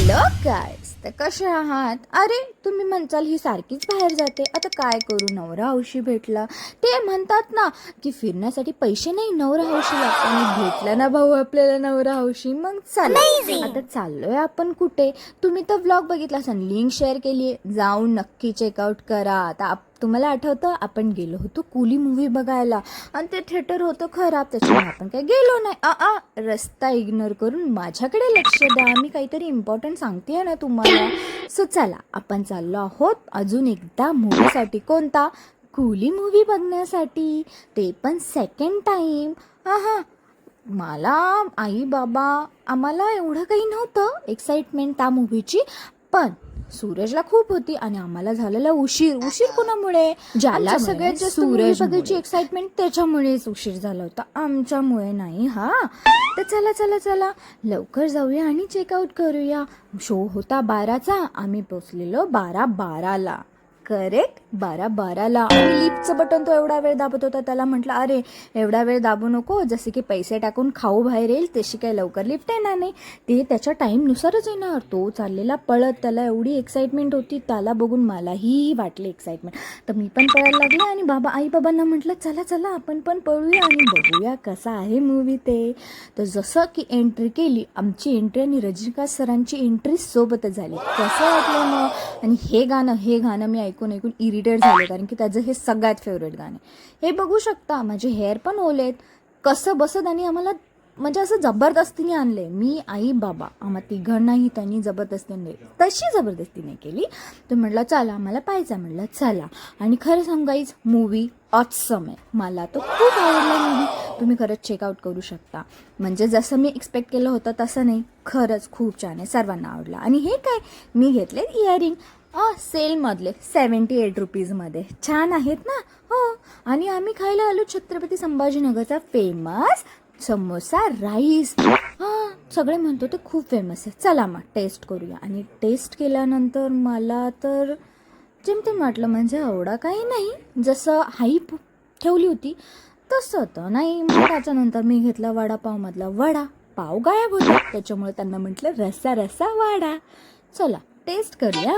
Hello गाईस, तर कसे आहात? अरे तुम्ही म्हणताल ही सारखीच बाहेर जाते, आता काय करू? नवरा हौशी भेटला. ते म्हणतात ना की फिरण्यासाठी पैसे नाही, नवरा हौशी लागतो. आणि भेटला ना भाऊ आपल्याला नवरा हौशी. मग चला आता चाललोय आपण कुठे. तुम्ही तर व्लॉग बघितला असेल, लिंक शेअर केली, जाऊन नक्की चेकआउट करा. आता तुम्हाला आठवतं आपण गेलो होतो कुली मूव्ही बघायला आणि ते थिएटर होतं खराब, त्याच्यामुळे आपण काही गेलो नाही. रस्ता इग्नोर करून माझ्याकडे लक्ष द्या, मी काहीतरी इम्पॉर्टंट सांगते ना तुम्हाला. सो चला आपण चाललो आहोत अजून एकदा मूवीसाठी. कोणता? कुली मूव्ही बघण्यासाठी, ते पण सेकंड टाईम. मला आई बाबा आम्हाला एवढं काही नव्हतं एक्साइटमेंट त्या मूव्हीची, पण सूरजला खूप होती आणि आम्हाला झालेला उशीर कोणामुळे? ज्याला सगळ्यात जास्त सूरज बघायची एक्साइटमेंट त्याच्यामुळेच उशीर झाला होता, आमच्यामुळे नाही. तर चला चला चला लवकर जाऊया आणि चेकआउट करूया. शो होता 12चा, आम्ही पोचलेलो 12:12ला. करेक्ट 12:12ला. आणि लिफ्टचं बटन तो एवढा वेळ दाबत होता, त्याला म्हटलं अरे एवढा वेळ दाबू नको, जसे की पैसे टाकून खाऊ बाहेर येईल तशी काही लवकर लिफ्ट येणार नाही, ते त्याच्या टाईमनुसारच येणार. तो चाललेला पळत, त्याला एवढी एक्साइटमेंट होती, त्याला बघून मलाही वाटली एक्साइटमेंट. तर मी पण पळायला लागले आणि आई बाबांना म्हटलं चला चला आपण पण पळूया आणि बघूया कसा आहे मूवी ते. तर जसं की एंट्री केली, आमची एंट्री आणि रजनीकांत सरांची एंट्री सोबतच झाली. कसं वाटलं मग? आणि हे गाणं मी ऐकून इरिटेट झाले, कारण की त्याचं हे सगळ्यात फेवरेट गाणे. हे बघू शकता माझे हेअर पण ओलेत. कसं बसत आणि आम्हाला म्हणजे असं जबरदस्तीने आणले, मी आई बाबा आम्हा तिघांनाही त्यांनी जबरदस्तीने, तशी जबरदस्ती नाही केली. तर म्हटलं चला आम्हाला पाहायचं, म्हटलं चला. आणि खरं सांगायच मूवी ऑसम आहे, मला तो खूप आवडला मूवी. तुम्ही खरंच चेकआउट करू शकता. म्हणजे जसं मी एक्सपेक्ट केलं होतं तसं नाही, खरंच खूप छान आहे, सर्वांना आवडला. आणि हे काय, मी घेतले इयरिंग सेलमधले 78 रुपीजमध्ये, छान आहेत ना. हो. आणि आम्ही खायला आलो छत्रपती संभाजीनगरचा फेमस समोसा राईस. सगळे म्हणतो ते खूप फेमस आहे, चला मग टेस्ट करूया. आणि टेस्ट केल्यानंतर मला तर जेमतेम वाटलं, म्हणजे एवढा काही नाही, जसं हाईप ठेवली होती तसं तर नाही. मग त्याच्यानंतर मी घेतला वडापावमधला वडा, पाव गायब होता, त्याच्यामुळे त्यांना म्हटलं रस्सा रस्सा वडा. चला टेस्ट करूया.